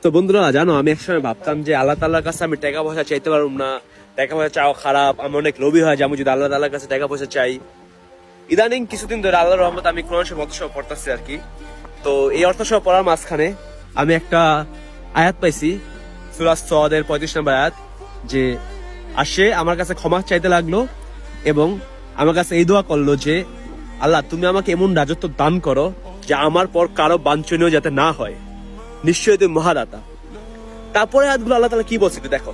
তো বন্ধুরা জানো, আমি একসময় ভাবতাম যে আল্লাহ তাআলার কাছে আমি টাকা পয়সা চাইতে পারবো না, টাকা পয়সা চাওয়া খারাপ, আমি অনেক লোভী হয় যাবো যদি আল্লাহ তাআলার কাছে টাকা পয়সা চাই। ইদানিং কিছুদিন ধরে আল্লাহর রহমতে আমি কোরআন শরীফ অর্থসহ পড়তেছি আর কি। তো এই অর্থসহ পড়ার মাঝখানে আমি একটা আয়াত পাইছি, সূরা সদের 35 নম্বর আয়াত, যে আসে আমার কাছে ক্ষমা চাইতে লাগলো এবং আমার কাছে এই দোয়া করলো যে আল্লাহ তুমি আমাকে এমন রাজত্ব দান করো যে আমার পর কারো বাঞ্ছনীয় যাতে না হয়, নিশ্চয়ই তুমি মহাদাতা। তারপরে আয়াতগুলো আল্লাহ তাআলা কি বলছে দেখো,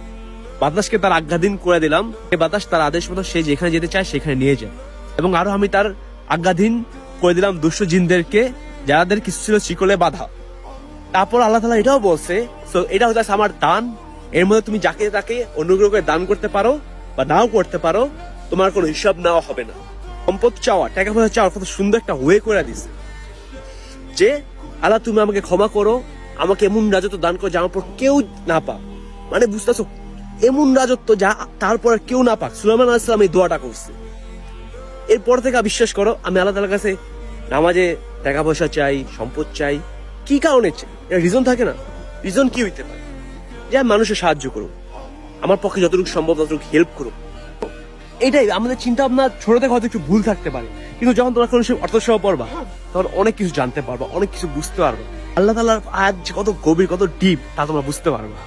বাতাসকে তার আজ্ঞাধীন করে দিলাম, এই বাতাস তার আদেশ মতো সে যেখানে যেতে চায় সেখানে নিয়ে যায়, এবং আরো আমি তার আজ্ঞাধীন করে দিলাম দুষ্ট জিনদেরকে যাদের কিছু ছিল শিকলে বাধা। তারপর আল্লাহ তাআলা এটাও বলছে, তো এটা হচ্ছে আমার দান, এর মধ্যে তুমি যাকে তাকে অনুগ্রহ করে দান করতে পারো বা নাও করতে পারো, তোমার কোনো হিসাব নেওয়া হবে না। সম্পদ চাওয়া, টাকা পয়সা চাওয়ার কত সুন্দর একটা ওয়ে করে দিছে যে আল্লাহ তুমি আমাকে ক্ষমা করো, আমাকে এমন রাজত্ব দান করো যা আমার পর কেউ না পাক। মানে বুঝতেছো, এমন রাজত্ব যা তারপর কেউ না পাক। সুলাইমান আলাইহিস সালাম এই দোয়াটা করছে। এরপর থেকে বিশ্বাস করো আমি আল্লাহ তাআলার কাছে নামাজে টাকা পয়সা চাই, সম্পদ চাই। কি কারণে চাই? এটা রিজন থাকে না? রিজন কি হইতে পারে? যে আমি মানুষের সাহায্য করুক, আমার পক্ষে যতটুকু সম্ভব ততটুকু হেল্প করুক। এটাই আমাদের চিন্তা ভাবনা। ছোট থেকে হয়তো একটু ভুল থাকতে পারে, কিন্তু যখন তোমরা কোনো অর্থ সহ পড়বা তখন অনেক কিছু জানতে পারবা, অনেক কিছু বুঝতে পারবা। আল্লাহ তাআলার আয়াত যে কত গভীর, কত ডিপ তা তোমরা বুঝতে পারবা।